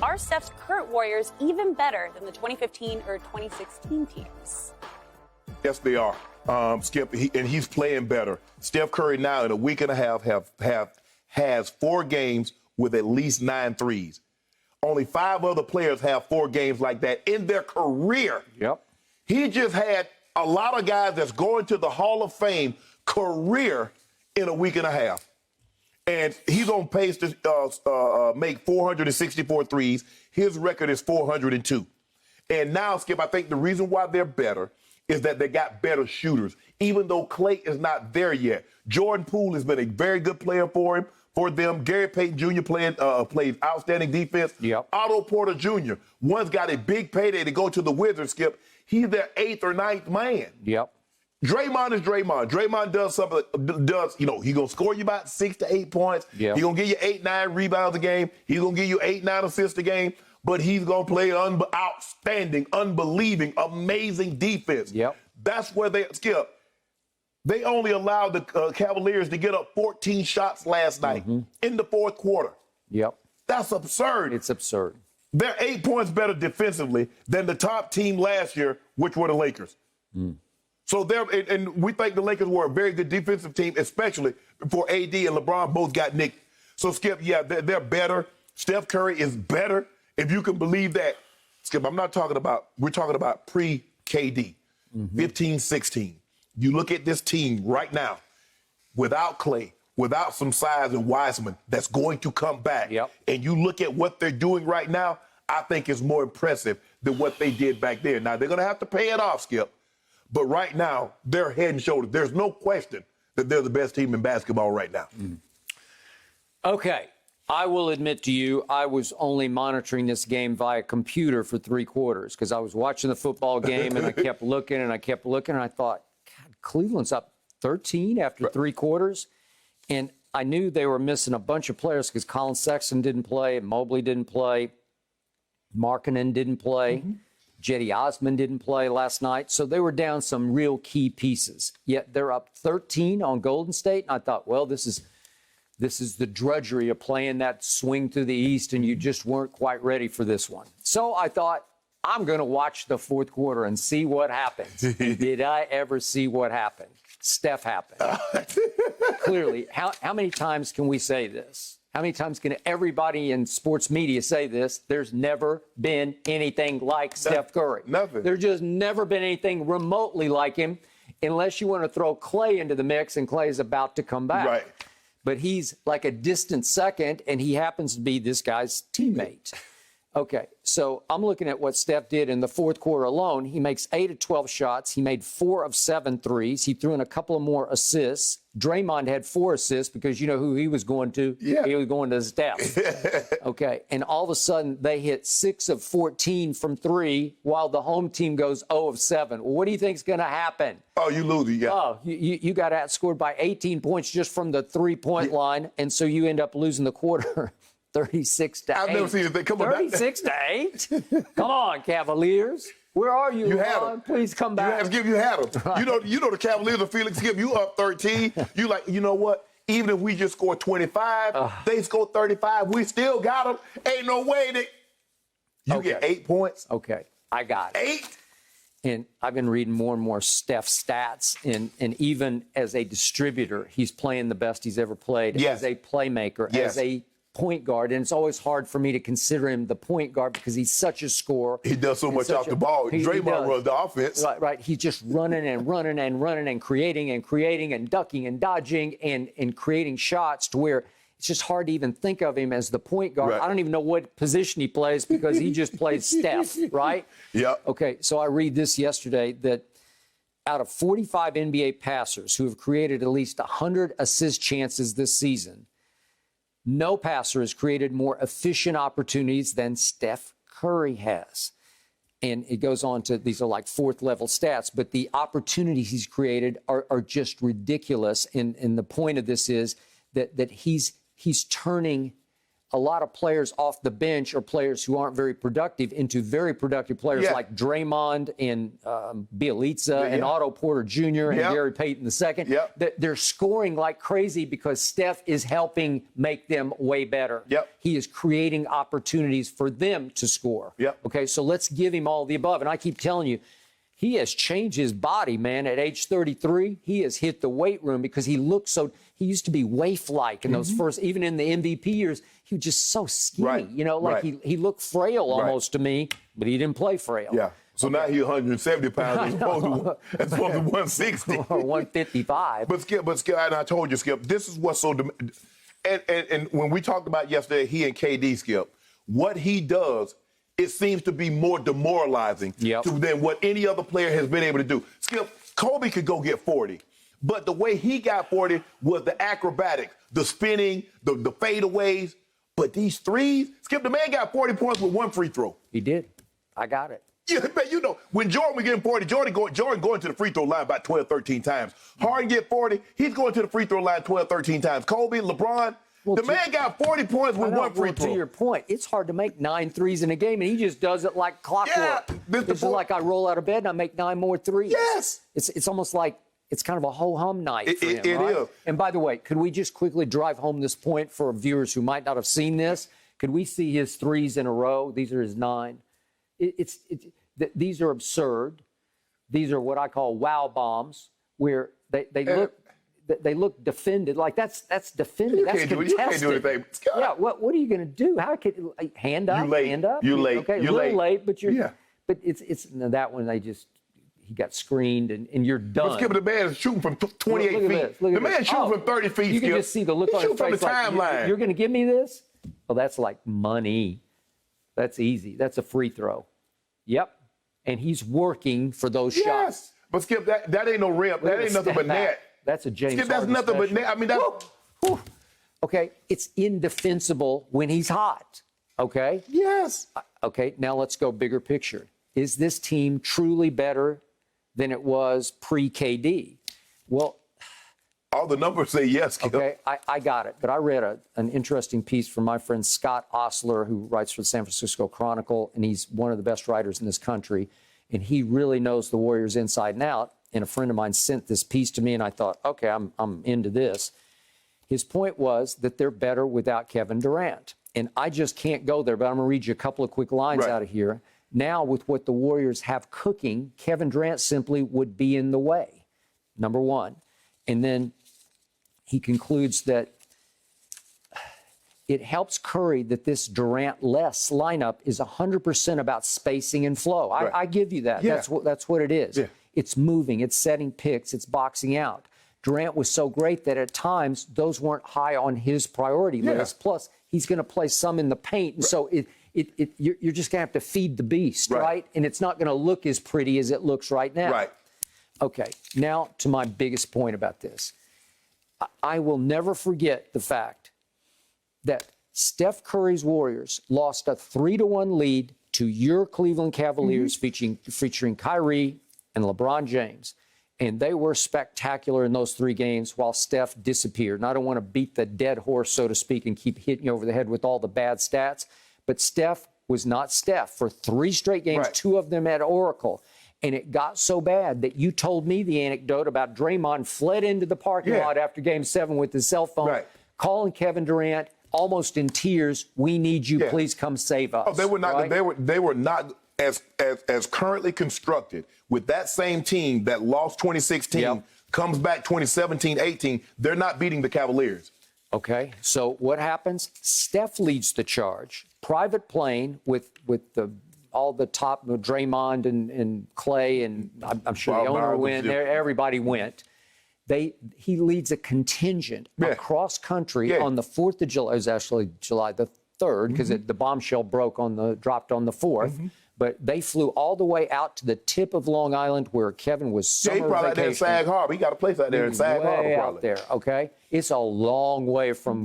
are Steph's current Warriors even better than the 2015 or 2016 teams? Yes, they are, Skip, and he's playing better. Steph Curry now in a week and a half has 4 games with at least 9 threes. Only 5 other players have 4 games like that in their career. Yep. He just had a lot of guys that's going to the Hall of Fame career in a week and a half. And he's on pace to make 464 threes. His record is 402. And now, Skip, I think the reason why they're better is that they got better shooters, even though Clay is not there yet. Jordan Poole has been a very good player for them. Gary Payton Jr. plays outstanding defense. Yep. Otto Porter Jr. One's got a big payday to go to the Wizards, Skip. He's their 8th or 9th man. Yep. Draymond is Draymond. Draymond does something, he's going to score you about 6 to 8 points. Yep. He's going to give you 8, 9 rebounds a game. He's going to give you 8, 9 assists a game. But he's going to play outstanding, unbelieving, amazing defense. Yep. That's where Skip. They only allowed the Cavaliers to get up 14 shots last night in the fourth quarter. Yep. That's absurd. It's absurd. They're 8 points better defensively than the top team last year, which were the Lakers. So and we think the Lakers were a very good defensive team, especially before AD and LeBron both got nicked. So, Skip, yeah, they're better. Steph Curry is better, if you can believe that. Skip, we're talking about pre-KD, 15, 16. You look at this team right now, without Clay, without some size and Wiseman that's going to come back, and you look at what they're doing right now, I think it's more impressive than what they did back then. Now, they're going to have to pay it off, Skip. But right now, they're head and shoulders. There's no question that they're the best team in basketball right now. Okay. I will admit to you, I was only monitoring this game via computer for 3 quarters because I was watching the football game and I kept looking and I thought, God, Cleveland's up 13 after 3 quarters. And I knew they were missing a bunch of players because Colin Sexton didn't play, Mobley didn't play, Markkanen didn't play. Jetty Osman didn't play last night, so they were down some real key pieces. Yet they're up 13 on Golden State, and I thought, well, this is the drudgery of playing that swing to the east, and you just weren't quite ready for this one. So I thought, I'm going to watch the fourth quarter and see what happens. Did I ever see what happened? Steph happened. Clearly, how many times can we say this? How many times can everybody in sports media say this? There's never been anything like Steph Curry. Nothing. There's just never been anything remotely like him, unless you want to throw Clay into the mix, and Clay's about to come back. Right. But he's like a distant second, and he happens to be this guy's teammate. Okay, so I'm looking at what Steph did in the fourth quarter alone. He makes 8 of 12 shots. He made 4 of 7 threes. He threw in a couple of more assists. Draymond had 4 assists because you know who he was going to? Yeah. He was going to Steph. Okay, and all of a sudden they hit 6 of 14 from 3 while the home team goes 0 of 7. Well, what do you think's going to happen? Oh, you lose. You got outscored by 18 points just from the 3-point line, and so you end up losing the quarter. 36 to 8. I've never seen anything. Come on, 36 to 8. Come on, Cavaliers. Where are you? You had them. Please come back. You had them. Right. You know the Cavaliers are feeling. Skip, you up 13. You like, you know what? Even if we just score 25, they score 35. We still got them. Ain't no way that get 8 points. Okay, I got it. 8. And I've been reading more and more Steph stats, and even as a distributor, he's playing the best he's ever played. Yes. As a playmaker, as a point guard, and it's always hard for me to consider him the point guard because he's such a scorer. He does so much off the ball. Draymond runs the offense. Right. He's just running and running and running and creating and ducking and dodging and creating shots to where it's just hard to even think of him as the point guard. Right. I don't even know what position he plays because he just plays Steph, right? Yeah. Okay, so I read this yesterday that out of 45 NBA passers who have created at least 100 assist chances this season, no passer has created more efficient opportunities than Steph Curry has. And it goes on to, these are like 4th-level stats, but the opportunities he's created are just ridiculous. And the point of this is that he's turning a lot of players off the bench or players who aren't very productive into very productive players like Draymond and Bielitsa and Otto Porter Jr. and Gary Payton II. They're scoring like crazy because Steph is helping make them way better. He is creating opportunities for them to score. Okay, so let's give him all the above. And I keep telling you, he has changed his body, man. At age 33, he has hit the weight room because he looks so. He used to be waif-like in those first, even in the MVP years. He was just so skinny, you know, like he looked frail almost to me, but he didn't play frail. So now he's 170 pounds as opposed to 160 or 155. But Skip, and I told you, Skip, this is what's so. And when we talked about yesterday, he and KD, Skip, what he does. It seems to be more demoralizing than what any other player has been able to do. Skip, Kobe could go get 40, but the way he got 40 was the acrobatics, the spinning, the fadeaways. But these threes, Skip, the man got 40 points with one free throw. He did. I got it. Yeah, man, you know, when Jordan was getting 40, Jordan going to the free throw line about 12, 13 times. Harden get 40, he's going to the free throw line 12, 13 times. Kobe, LeBron, the man got 40 points with one free throw. To your point, it's hard to make 9 threes in a game, and he just does it like clockwork. It's like I roll out of bed and I make 9 more threes. Yes. It's almost like it's kind of a ho-hum night for him, It right? is. And by the way, could we just quickly drive home this point for viewers who might not have seen this? Could we see his threes in a row? These are his 9. These are absurd. These are what I call wow bombs, where they look defended. Like that's defended. You that's can't contested. You can't do anything. Yeah. What are you going to do? How can hand up? You late. Hand up. You late. Okay. You a little late. late, but you're. But it's that one. He got screened and you're done. But Skip, the man is shooting from 28 feet. The man shooting from 30 feet. You can just see the look on his face. From the timeline. You're going to give me this? Well, that's like money. That's easy. That's a free throw. Yep. And he's working for those shots. But Skip, that ain't no rim. That ain't nothing but net. That's a James Skip, that's Harden nothing but special. net. I mean, that's. Okay, it's indefensible when he's hot. Okay? Yes. Okay, now let's go bigger picture. Is this team truly better than it was pre-KD? Well, all the numbers say yes, Skip. Okay, I got it. But I read an interesting piece from my friend Scott Osler, who writes for the San Francisco Chronicle, and he's one of the best writers in this country. And he really knows the Warriors inside and out. And a friend of mine sent this piece to me, and I thought, okay, I'm into this. His point was that they're better without Kevin Durant. And I just can't go there, but I'm going to read you a couple of quick lines out of here. Now, with what the Warriors have cooking, Kevin Durant simply would be in the way, number one. And then he concludes that it helps Curry that this Durant-less lineup is 100% about spacing and flow. I give you that. Yeah. That's what it is. Yeah. It's moving. It's setting picks. It's boxing out. Durant was so great that at times those weren't high on his priority list. Plus, he's going to play some in the paint. And so you're just going to have to feed the beast, right? And it's not going to look as pretty as it looks right now. Right. Okay, now to my biggest point about this. I will never forget the fact that Steph Curry's Warriors lost a 3-1 lead to your Cleveland Cavaliers featuring Kyrie and LeBron James. And they were spectacular in those 3 games while Steph disappeared. And I don't want to beat the dead horse, so to speak, and keep hitting you over the head with all the bad stats. But Steph was not Steph for 3 straight games, 2 of them at Oracle. And it got so bad that you told me the anecdote about Draymond fled into the parking lot after Game 7 with his cell phone, calling Kevin Durant almost in tears. We need you. Please come save us. Oh, they were not. They were not as currently constructed with that same team that lost 2016, comes back 2017-18. They're not beating the Cavaliers. Okay. So what happens? Steph leads the charge. Private plane with all the top, Draymond and Clay, and I'm sure the owner went. Everybody went. He leads a contingent across country on the 4th of July. It was actually July the 3rd because the bombshell dropped on the 4th. But they flew all the way out to the tip of Long Island where Kevin was summer he probably out there in Sag Harbor. He got a place out there in Sag Harbor. Way out there, okay? It's a long way from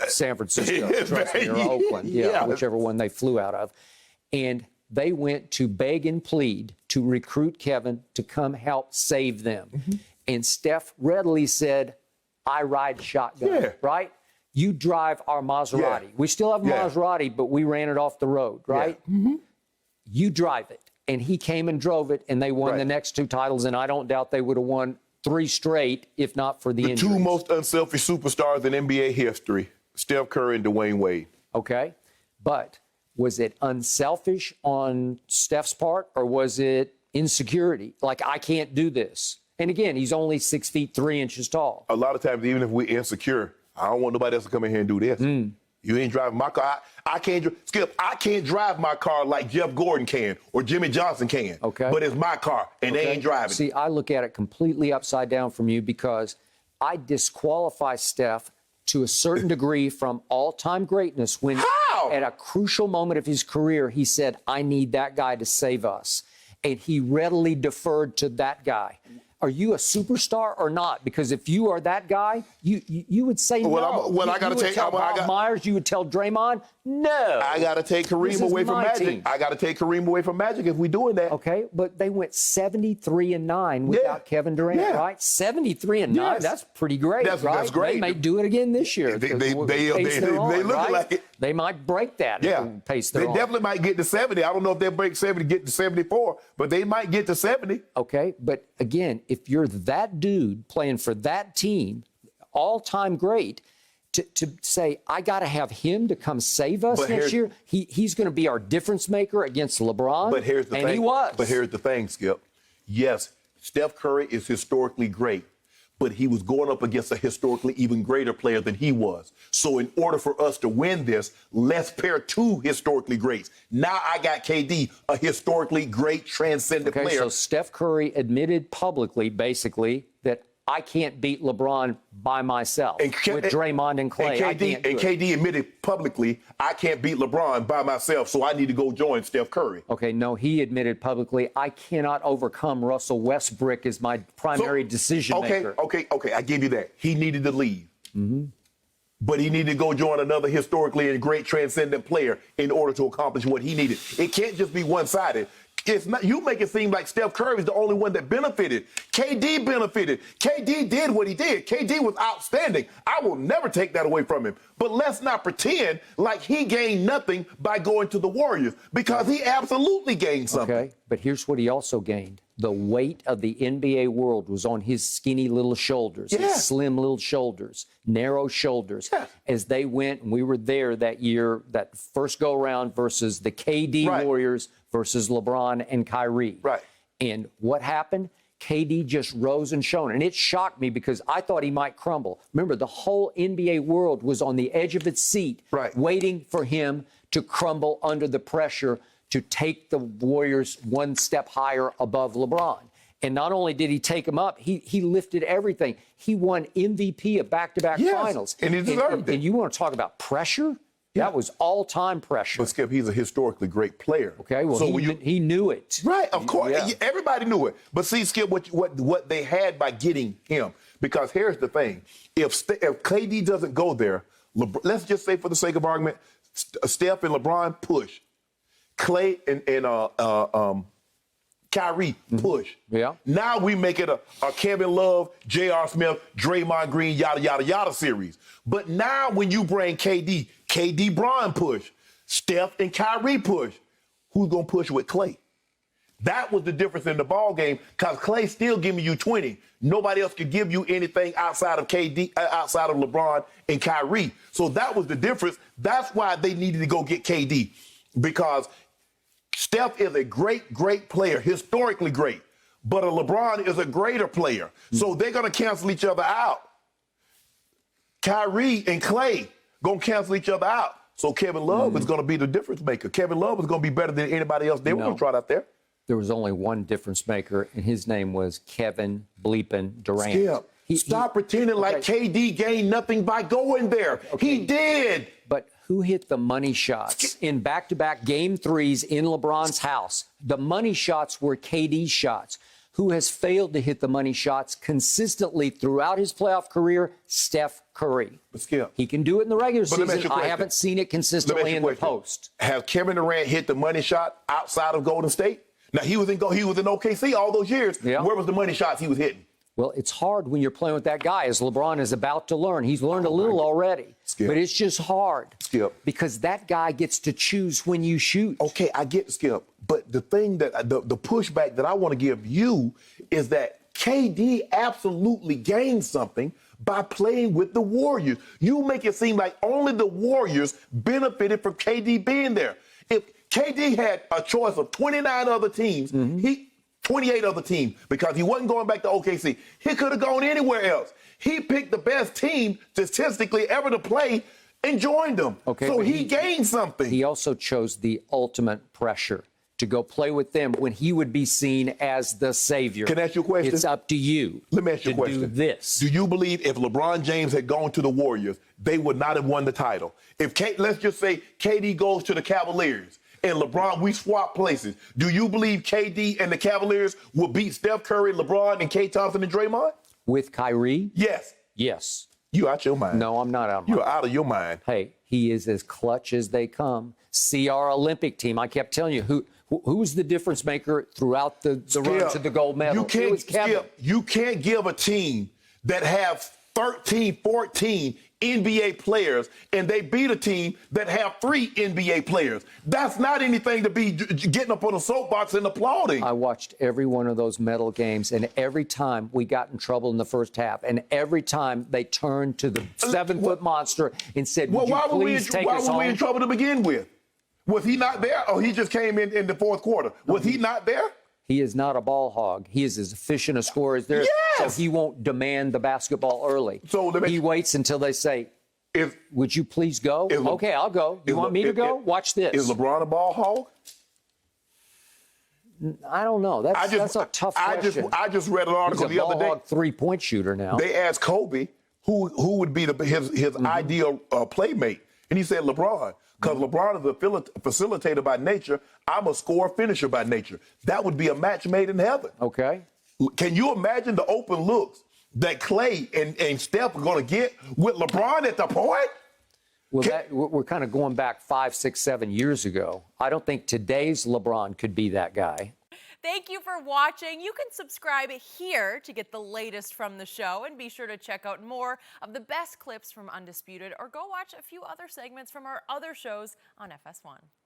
San Francisco, trust me, or Oakland, whichever one they flew out of. And they went to beg and plead to recruit Kevin to come help save them. And Steph readily said, I ride shotgun, right? you drive our Maserati. Yeah. We still have a Yeah. Maserati, but we ran it off the road, right? Yeah. Mm-hmm. You drive it. And he came and drove it, and they won Right. the next 2 titles, and I don't doubt they would have won 3 straight if not for the The injuries. 2 most unselfish superstars in NBA history, Steph Curry and Dwayne Wade. Okay. But was it unselfish on Steph's part, or was it insecurity? Like, I can't do this. And again, he's only 6 feet 3 inches tall. A lot of times, even if we're insecure, I don't want nobody else to come in here and do this. You ain't driving my car. I can't, Skip, I can't drive my car like Jeff Gordon can or Jimmy Johnson can. Okay. But it's my car, and they ain't driving. See, I look at it completely upside down from you, because I disqualify Steph to a certain degree from all-time greatness when How? at a crucial moment of his career, he said, I need that guy to save us. And he readily deferred to that guy. Are you a superstar or not? Because if you are that guy, you would say no. I gotta you would take. tell Bob Myers, you would tell Draymond, no. I gotta take This Kareem is away from my Magic. team. I gotta take Kareem away from Magic if we doing that. Okay, but they went 73-9 without Kevin Durant, Yeah. right? 73-9. Yes. That's pretty great, That's right? great. They may do it again this year. They because of the pace they're on, look right? like it. They might break that. Yeah, at the pace they they're on. definitely might get to 70. I don't know if they'll break 70, get to 74, but they might get to 70. Okay, but again, if you're that dude playing for that team, all-time great, to say, I got to have him to come save us But next here's- year, he's going to be our difference maker against LeBron. But here's the thing. And he was. But here's the thing, Skip. Yes, Steph Curry is historically great, but he was going up against a historically even greater player than he was. So in order for us to win this, let's pair 2 historically greats. Now I got KD, a historically great transcendent Okay, player. so Steph Curry admitted publicly, basically, that I can't beat LeBron by myself with Draymond and Clay. I can't do it. KD admitted publicly, I can't beat LeBron by myself, so I need to go join Steph Curry. Okay, no, he admitted publicly, I cannot overcome Russell Westbrook as my primary decision maker. Okay, I give you that. He needed to leave. But he needed to go join another historically and great transcendent player in order to accomplish what he needed. It can't just be one-sided. It's not, you make it seem like Steph Curry is the only one that benefited. KD benefited. KD did what he did. KD was outstanding. I will never take that away from him. But let's not pretend like he gained nothing by going to the Warriors, because he absolutely gained something. Okay, but here's what he also gained. The weight of the NBA world was on his skinny little shoulders, Yeah. his slim little shoulders, narrow shoulders, Yeah. as they went, and we were there that year, that first go-around versus the KD Right. Warriors versus LeBron and Kyrie. Right. And what happened? KD just rose and shone. And it shocked me because I thought he might crumble. Remember, the whole NBA world was on the edge of its seat, Right. waiting for him to crumble under the pressure to take the Warriors one step higher above LeBron. And not only did he take him up, he lifted everything. He won MVP of back-to-back Yes, finals. and he deserved it. And you want to talk about pressure? Yeah. That was all-time pressure. But Skip, he's a historically great player. Okay, well, so he knew it. Right, of course. Yeah. Everybody knew it. But see, Skip, what they had by getting him, because here's the thing. If KD doesn't go there, let's just say for the sake of argument, Steph and LeBron push. Clay and Kyrie push. Yeah. Now we make it a Kevin Love, J.R. Smith, Draymond Green, yada, yada, yada series. But now when you bring KD Bron push, Steph and Kyrie push, who's going to push with Clay? That was the difference in the ball game, because Clay's still giving you 20. Nobody else could give you anything outside of KD, outside of LeBron and Kyrie. So that was the difference. That's why they needed to go get KD, because Steph is a great, great player, historically great, but a LeBron is a greater player. So they're going to cancel each other out. Kyrie and Clay going to cancel each other out. So Kevin Love is going to be the difference maker. Kevin Love is going to be better than anybody else they were going to try out there. There was only one difference maker, and his name was Kevin bleeping Durant. Skip, stop pretending like KD gained nothing by going there. He did. But who hit the money shots in back-to-back game threes in LeBron's house? The money shots were KD's shots. Who has failed to hit the money shots consistently throughout his playoff career? Steph Curry. But Skip, He can do it in the regular let me ask you season. a I question. haven't seen it consistently in the post. Has Kevin Durant hit the money shot outside of Golden State? Now, he was in OKC all those years. Yeah. Where was the money shots he was hitting? Well, it's hard when you're playing with that guy, as LeBron is about to learn. He's learned a little already, Skip. but it's just hard. Skip. Because that guy gets to choose when you shoot. Okay, I get Skip, but the thing that the pushback that I want to give you is that KD absolutely gained something by playing with the Warriors. You make it seem like only the Warriors benefited from KD being there. If KD had a choice of 29 other teams, 28 other teams, because he wasn't going back to OKC. He could have gone anywhere else. He picked the best team statistically ever to play and joined them. Okay, so but he gained something. He also chose the ultimate pressure to go play with them when he would be seen as the savior. Can I ask you a question? It's up to you. Let me ask you a question. Do this. Do you believe if LeBron James had gone to the Warriors, they would not have won the title? If let's just say KD goes to the Cavaliers and LeBron, we swap places. Do you believe KD and the Cavaliers will beat Steph Curry, LeBron, and Klay Thompson and Draymond? With Kyrie? Yes. Yes. You out your mind. No, I'm not out of my You're mind. out of your mind. Hey, he is as clutch as they come. See our Olympic team. I kept telling you, who's the difference maker throughout the run to the gold medal? It was Kevin. You can't give a team that have 13, 14 NBA players and they beat a team that have 3 NBA players. That's not anything to be getting up on a soapbox and applauding. I watched every one of those medal games, and every time we got in trouble in the first half, and every time they turned to the 7-foot monster and said, "Would you please take us home?" Why were we in trouble to begin with? Was he not there, or he just came in the fourth quarter? Was he not there? He is not a ball hog. He is as efficient a scorer as there is. Yes! So he won't demand the basketball early. So he waits until they say, "Would you please go?" Okay, I'll go. You want me to go? Watch this. Is LeBron a ball hog? I don't know. That's a tough question. I just read an article the other day. He's a ball hog 3-point shooter now. They asked Kobe who would be his ideal playmate, and he said LeBron. Because LeBron is a facilitator by nature. I'm a scorer finisher by nature. That would be a match made in heaven. Okay. Can you imagine the open looks that Klay and Steph are going to get with LeBron at the point? Well, we're kind of going back 5, 6, 7 years ago. I don't think today's LeBron could be that guy. Thank you for watching. You can subscribe here to get the latest from the show, and be sure to check out more of the best clips from Undisputed, or go watch a few other segments from our other shows on FS1.